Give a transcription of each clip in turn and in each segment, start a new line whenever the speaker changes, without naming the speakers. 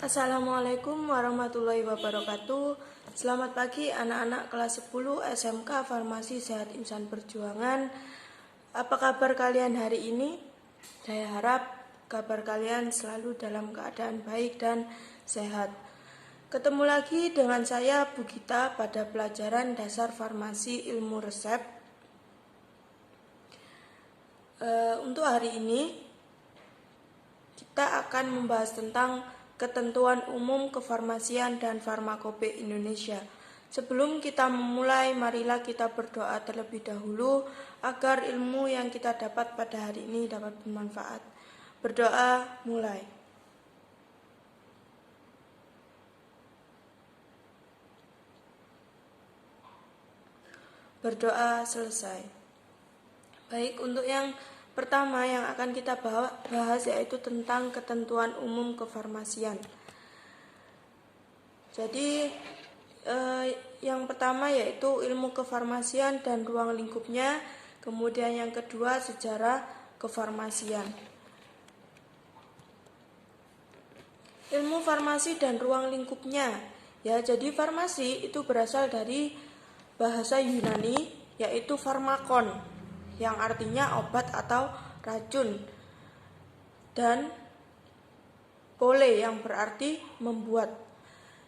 Assalamualaikum warahmatullahi wabarakatuh. Selamat pagi anak-anak kelas 10 SMK Farmasi Sehat Insan Perjuangan. Apa kabar kalian hari ini? Saya harap kabar kalian selalu dalam keadaan baik dan sehat. Ketemu lagi dengan saya Bu Gita pada pelajaran dasar farmasi ilmu resep. Untuk hari ini kita akan membahas tentang ketentuan umum kefarmasian dan farmakope Indonesia. Sebelum kita memulai, marilah kita berdoa terlebih dahulu agar ilmu yang kita dapat pada hari ini dapat bermanfaat. Berdoa, mulai. Berdoa selesai. Baik, untuk yang pertama yang akan kita bahas yaitu tentang ketentuan umum kefarmasian. Jadi yang pertama yaitu ilmu kefarmasian dan ruang lingkupnya, kemudian yang kedua sejarah kefarmasian. Ilmu farmasi dan ruang lingkupnya. Ya, jadi farmasi itu berasal dari bahasa Yunani yaitu farmakon, yang artinya obat atau racun, dan pole yang berarti membuat.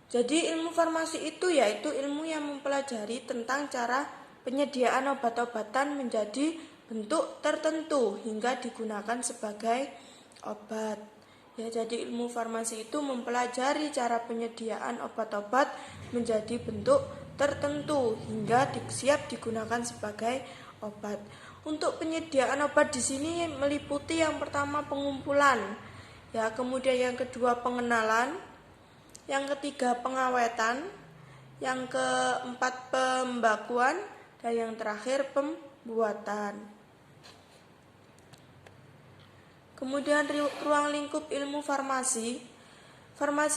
Jadi ilmu farmasi itu yaitu ilmu yang mempelajari tentang cara penyediaan obat-obatan menjadi bentuk tertentu hingga digunakan sebagai obat. Ya, jadi ilmu farmasi itu mempelajari cara penyediaan obat-obat menjadi bentuk tertentu hingga siap digunakan sebagai obat. Untuk penyediaan obat di sini meliputi yang pertama pengumpulan, ya, kemudian yang kedua pengenalan, yang ketiga pengawetan, yang keempat pembakuan, dan yang terakhir pembuatan. Kemudian ruang lingkup ilmu farmasi. Ilmu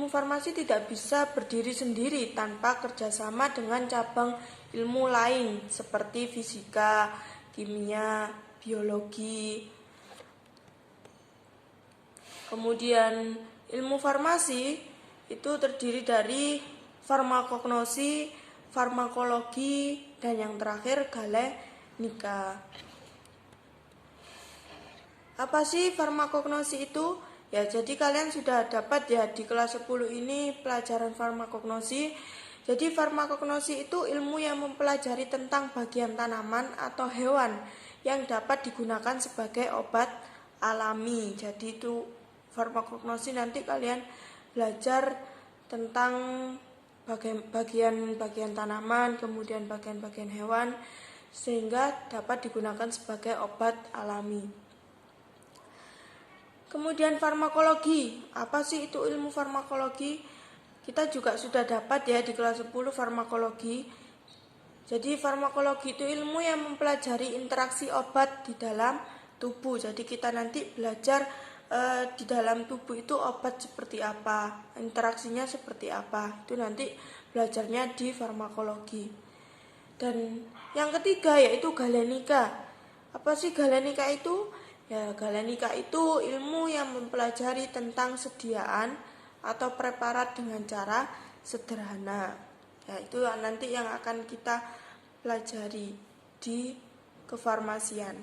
farmasi tidak bisa berdiri sendiri tanpa kerjasama dengan cabang ilmu lain seperti fisika, kimia, biologi. Kemudian ilmu farmasi itu terdiri dari farmakognosi, farmakologi, dan yang terakhir galenika. Apa sih farmakognosi itu? Ya, jadi kalian sudah dapat ya di kelas 10 ini pelajaran farmakognosi. Jadi farmakognosi itu ilmu yang mempelajari tentang bagian tanaman atau hewan yang dapat digunakan sebagai obat alami. Jadi itu farmakognosi, nanti kalian belajar tentang bagian tanaman, kemudian bagian-bagian hewan sehingga dapat digunakan sebagai obat alami. Kemudian farmakologi. Apa sih itu ilmu farmakologi? Kita juga sudah dapat ya di kelas 10 farmakologi. Jadi farmakologi itu ilmu yang mempelajari interaksi obat di dalam tubuh. Jadi kita nanti belajar di dalam tubuh itu obat seperti apa, interaksinya seperti apa. Itu nanti belajarnya di farmakologi. Dan yang ketiga yaitu galenika. Apa sih galenika itu? Ya, galenika itu ilmu yang mempelajari tentang sediaan atau preparat dengan cara sederhana. Ya, itu nanti yang akan kita pelajari di kefarmasian.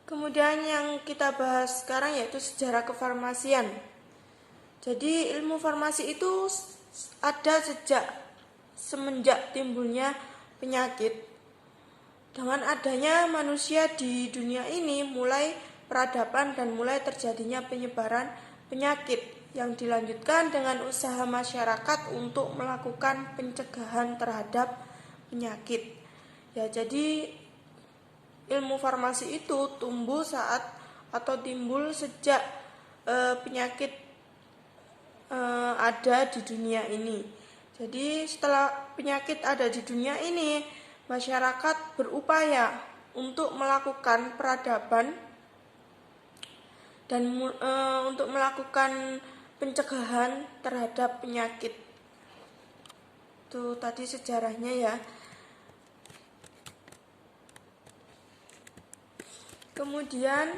Kemudian yang kita bahas sekarang yaitu sejarah kefarmasian. Jadi ilmu farmasi itu ada semenjak timbulnya penyakit. Dengan adanya manusia di dunia ini, mulai peradaban dan mulai terjadinya penyebaran penyakit yang dilanjutkan dengan usaha masyarakat untuk melakukan pencegahan terhadap penyakit. Ya, jadi ilmu farmasi itu tumbuh timbul sejak penyakit ada di dunia ini. Jadi setelah penyakit ada di dunia ini, masyarakat berupaya untuk melakukan peradaban dan untuk melakukan pencegahan terhadap penyakit. Itu tadi sejarahnya ya. Kemudian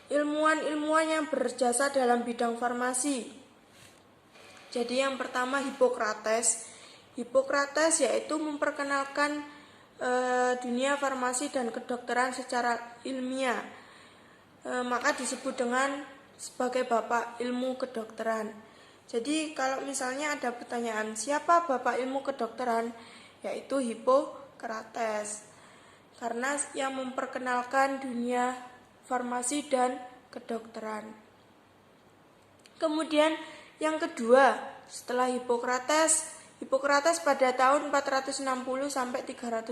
ilmuwan-ilmuwan yang berjasa dalam bidang farmasi. Jadi yang pertama Hippocrates. Hippocrates yaitu memperkenalkan dunia farmasi dan kedokteran secara ilmiah. Maka disebut dengan sebagai bapak ilmu kedokteran. Jadi kalau misalnya ada pertanyaan, siapa bapak ilmu kedokteran? Yaitu Hippocrates. Karena yang memperkenalkan dunia farmasi dan kedokteran. Kemudian yang kedua, setelah Hippocrates pada tahun 460 sampai 370,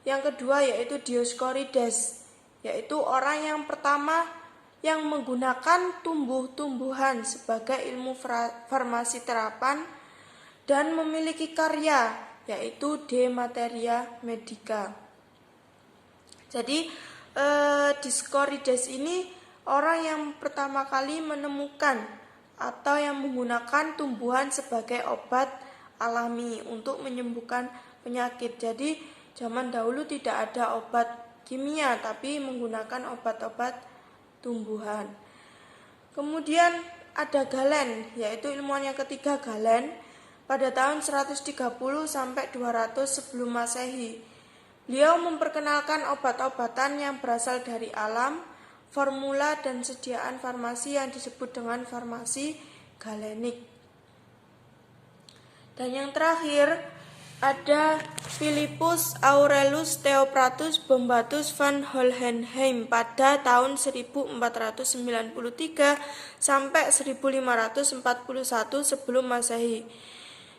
yang kedua yaitu Dioscorides, yaitu orang yang pertama yang menggunakan tumbuh-tumbuhan sebagai ilmu farmasi terapan dan memiliki karya yaitu De Materia Medica. Jadi Dioscorides ini orang yang pertama kali menemukan atau yang menggunakan tumbuhan sebagai obat alami untuk menyembuhkan penyakit. Jadi zaman dahulu tidak ada obat kimia, tapi menggunakan obat-obat tumbuhan. Kemudian ada Galen, yaitu ilmuwan yang ketiga, Galen, pada tahun 130 sampai 200 sebelum Masehi. Beliau memperkenalkan obat-obatan yang berasal dari alam, formula dan sediaan farmasi yang disebut dengan farmasi galenik. Dan yang terakhir ada Philippus Aurelius Theophratus Bombatus van Hohenheim pada tahun 1493 sampai 1541 sebelum Masehi.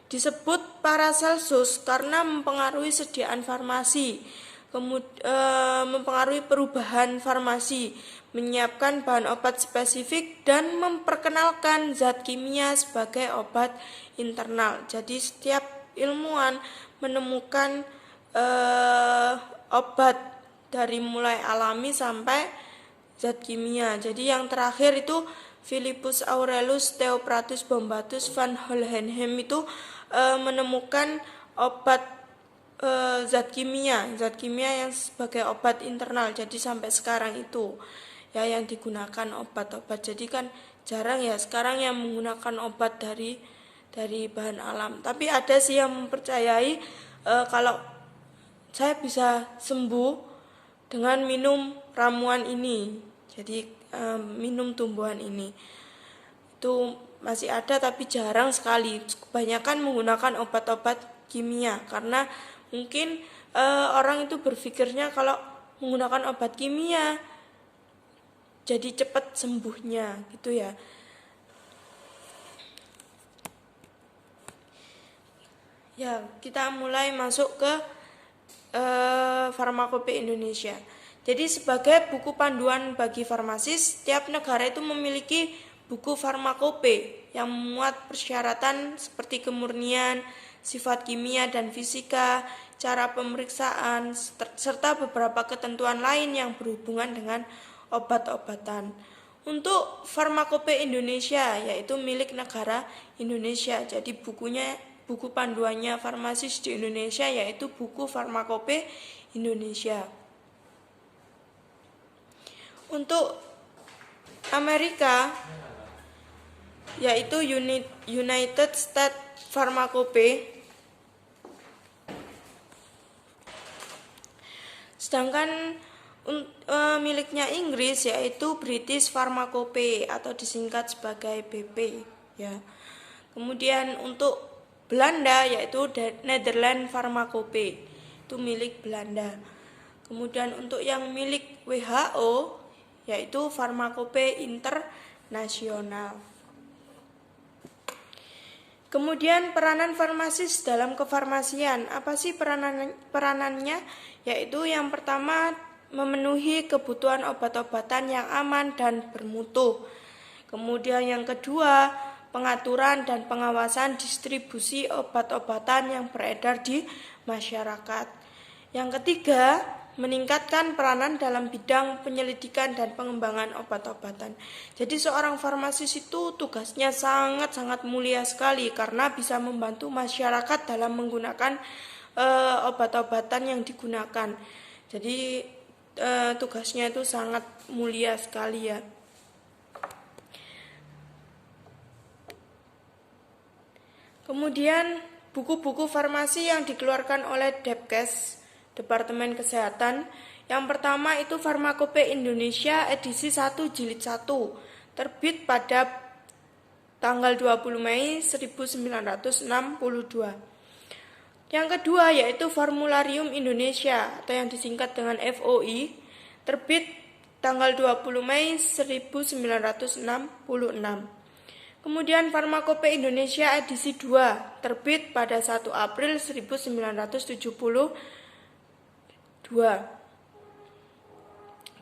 Disebut Paracelsus karena mempengaruhi sediaan farmasi, mempengaruhi perubahan farmasi, menyiapkan bahan obat spesifik, dan memperkenalkan zat kimia sebagai obat internal. Jadi setiap ilmuwan menemukan obat dari mulai alami sampai zat kimia. Jadi yang terakhir itu Philippus Aurelius Theophratus Bombatus van Hohenheim itu menemukan obat zat kimia yang sebagai obat internal. Jadi sampai sekarang itu ya yang digunakan obat-obat. Jadi kan jarang ya sekarang yang menggunakan obat dari bahan alam. Tapi ada sih yang mempercayai kalau saya bisa sembuh dengan minum ramuan ini. Jadi minum tumbuhan ini. Itu masih ada tapi jarang sekali. Kebanyakan menggunakan obat-obat kimia karena mungkin orang itu berpikirnya kalau menggunakan obat kimia jadi cepat sembuhnya gitu ya. Ya, kita mulai masuk ke Farmakope Indonesia. Jadi sebagai buku panduan bagi farmasis, setiap negara itu memiliki buku farmakope yang memuat persyaratan seperti kemurnian, sifat kimia dan fisika, cara pemeriksaan, serta beberapa ketentuan lain yang berhubungan dengan obat-obatan. Untuk Farmakope Indonesia yaitu milik negara Indonesia. Jadi buku panduannya farmasis di Indonesia yaitu buku Farmakope Indonesia. Untuk Amerika yaitu United States Farmacope. Sedangkan miliknya Inggris yaitu British Farmacope atau disingkat sebagai BP ya. Kemudian untuk Belanda yaitu Netherlands Farmacope, itu milik Belanda. Kemudian untuk yang milik WHO yaitu Farmacope Internasional. Kemudian peranan farmasis dalam kefarmasian. Apa sih peranannya? Yaitu yang pertama memenuhi kebutuhan obat-obatan yang aman dan bermutu. Kemudian yang kedua, pengaturan dan pengawasan distribusi obat-obatan yang beredar di masyarakat. Yang ketiga, meningkatkan peranan dalam bidang penyelidikan dan pengembangan obat-obatan. Jadi seorang farmasis itu tugasnya sangat-sangat mulia sekali karena bisa membantu masyarakat dalam menggunakan obat-obatan yang digunakan. Jadi tugasnya itu sangat mulia sekali ya. Kemudian buku-buku farmasi yang dikeluarkan oleh Depkes, Departemen Kesehatan. Yang pertama itu Farmakope Indonesia edisi 1 jilid 1, terbit pada tanggal 20 Mei 1962. Yang kedua yaitu Formularium Indonesia atau yang disingkat dengan FOI, terbit tanggal 20 Mei 1966. Kemudian Farmakope Indonesia edisi 2, terbit pada 1 April 1972.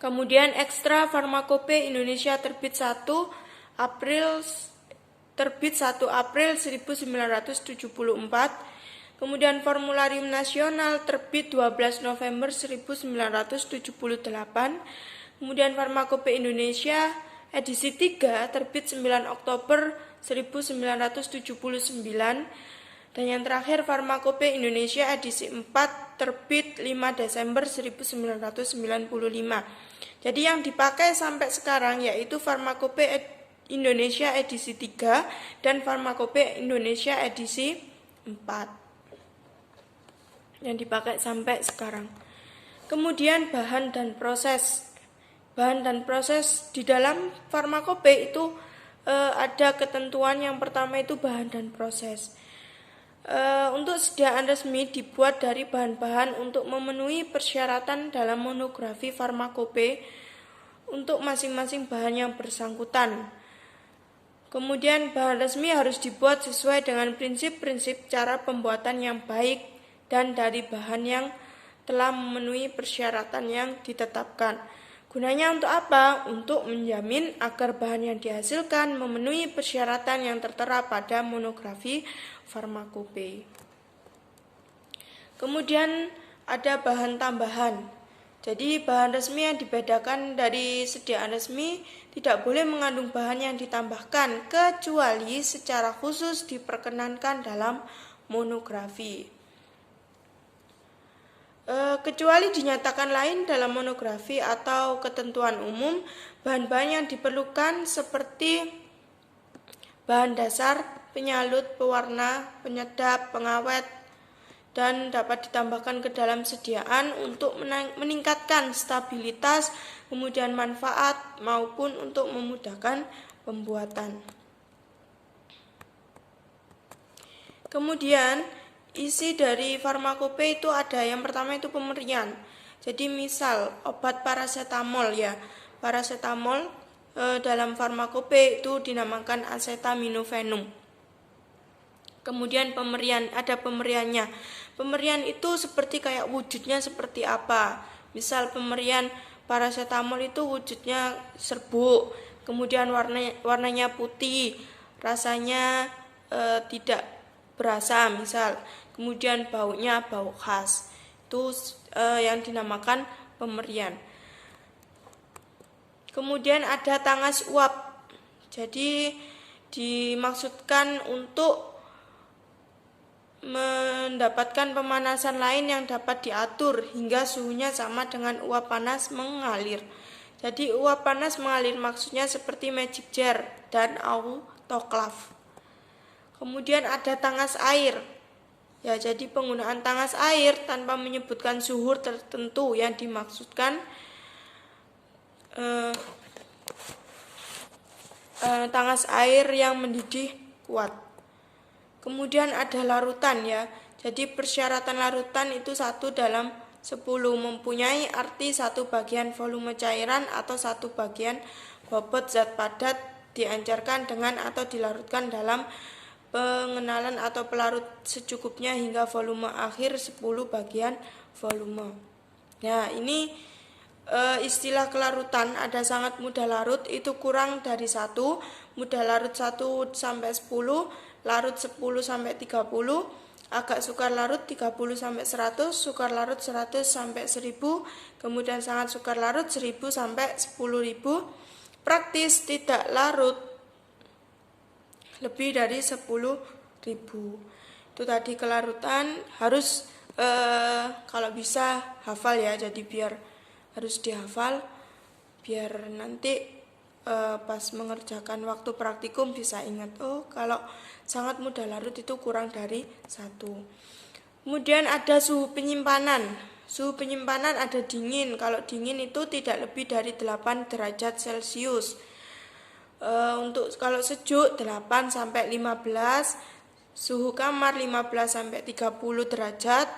Kemudian Ekstra Farmakope Indonesia terbit 1 April 1974. Kemudian Formularium Nasional terbit 12 November 1978. Kemudian Farmakope Indonesia edisi 3 terbit 9 Oktober 1979. Dan yang terakhir Farmakope Indonesia edisi 4 terbit 5 Desember 1995. Jadi yang dipakai sampai sekarang yaitu Farmakope Indonesia edisi 3 dan Farmakope Indonesia edisi 4 yang dipakai sampai sekarang. Kemudian bahan dan proses. Bahan dan proses di dalam Farmakope itu ada ketentuan. Yang pertama itu bahan dan proses. Untuk sediaan resmi dibuat dari bahan-bahan untuk memenuhi persyaratan dalam monografi Farmakope untuk masing-masing bahan yang bersangkutan. Kemudian bahan resmi harus dibuat sesuai dengan prinsip-prinsip cara pembuatan yang baik dan dari bahan yang telah memenuhi persyaratan yang ditetapkan. Gunanya untuk apa? Untuk menjamin agar bahan yang dihasilkan memenuhi persyaratan yang tertera pada monografi Farmakope. Kemudian ada bahan tambahan. Jadi bahan resmi yang dibedakan dari sediaan resmi tidak boleh mengandung bahan yang ditambahkan kecuali secara khusus diperkenankan dalam monografi. Kecuali dinyatakan lain dalam monografi atau ketentuan umum, bahan-bahan yang diperlukan seperti bahan dasar, penyalut, pewarna, penyedap, pengawet, dan dapat ditambahkan ke dalam sediaan untuk meningkatkan stabilitas, kemudian manfaat, maupun untuk memudahkan pembuatan. Kemudian isi dari Farmakope itu ada yang pertama itu pemerian. Jadi misal obat paracetamol ya. Paracetamol dalam Farmakope itu dinamakan acetaminophenum. Kemudian pemerian, ada pemeriannya. Pemerian itu seperti kayak wujudnya seperti apa. Misal pemerian paracetamol itu wujudnya serbuk, kemudian warnanya putih, rasanya tidak berasa misal. Kemudian baunya bau khas. Itu yang dinamakan pemerian. Kemudian ada tangas uap. Jadi dimaksudkan untuk mendapatkan pemanasan lain yang dapat diatur hingga suhunya sama dengan uap panas mengalir. Jadi uap panas mengalir maksudnya seperti magic jar dan autoclave. Kemudian ada tangas air. Ya, jadi penggunaan tangas air tanpa menyebutkan suhu tertentu yang dimaksudkan tangas air yang mendidih kuat. Kemudian ada larutan ya. Jadi persyaratan larutan itu 1 dalam 10, mempunyai arti 1 bagian volume cairan atau 1 bagian bobot zat padat, diencerkan dengan atau dilarutkan dalam pengenalan atau pelarut secukupnya hingga volume akhir 10 bagian volume. Nah, ini istilah kelarutan. Ada sangat mudah larut itu kurang dari 1, mudah larut 1 sampai 10, larut 10 sampai 30, agak sukar larut 30 sampai 100, sukar larut 100 sampai 1000, kemudian sangat sukar larut 1000 sampai 10.000, praktis tidak larut lebih dari 10.000. Itu tadi kelarutan harus kalau bisa hafal ya, jadi biar harus dihafal biar nanti pas mengerjakan waktu praktikum bisa ingat, oh kalau sangat mudah larut itu kurang dari 1. Kemudian ada suhu penyimpanan. Suhu penyimpanan ada dingin. Kalau dingin itu tidak lebih dari 8 derajat Celcius. Untuk kalau sejuk 8 sampai 15, suhu kamar 15 sampai 30 derajat,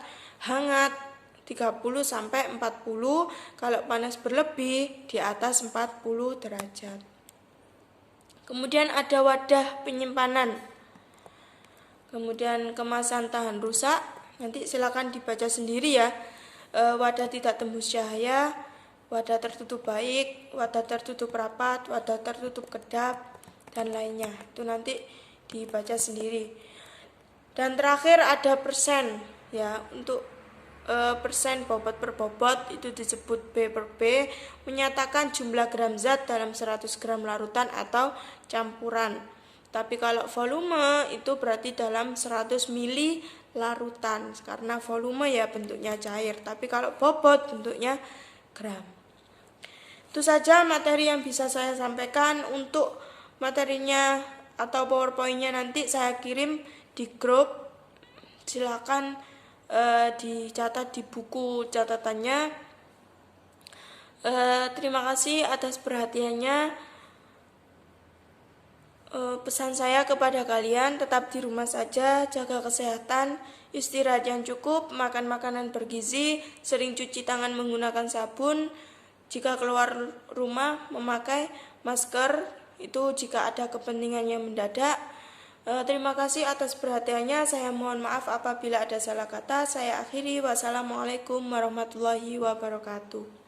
hangat 30 sampai 40, kalau panas berlebih di atas 40 derajat. Kemudian ada wadah penyimpanan. Kemudian kemasan tahan rusak, nanti silakan dibaca sendiri ya. Wadah tidak tembus cahaya, wadah tertutup baik, wadah tertutup rapat, wadah tertutup kedap, dan lainnya. Itu nanti dibaca sendiri. Dan terakhir ada persen ya, untuk persen bobot per bobot itu disebut B per B, menyatakan jumlah gram zat dalam 100 gram larutan atau campuran. Tapi kalau volume itu berarti dalam 100 mili larutan, karena volume ya bentuknya cair, tapi kalau bobot bentuknya gram. Itu saja materi yang bisa saya sampaikan. Untuk materinya atau PowerPoint-nya nanti saya kirim di grup, silakan dicatat di buku catatannya. Terima kasih atas perhatiannya. Pesan saya kepada kalian, tetap di rumah saja, jaga kesehatan, istirahat yang cukup, makan makanan bergizi, sering cuci tangan menggunakan sabun, jika keluar rumah memakai masker, itu jika ada kepentingan yang mendadak. Terima kasih atas perhatiannya. Saya mohon maaf apabila ada salah kata. Saya akhiri. Wassalamualaikum warahmatullahi wabarakatuh.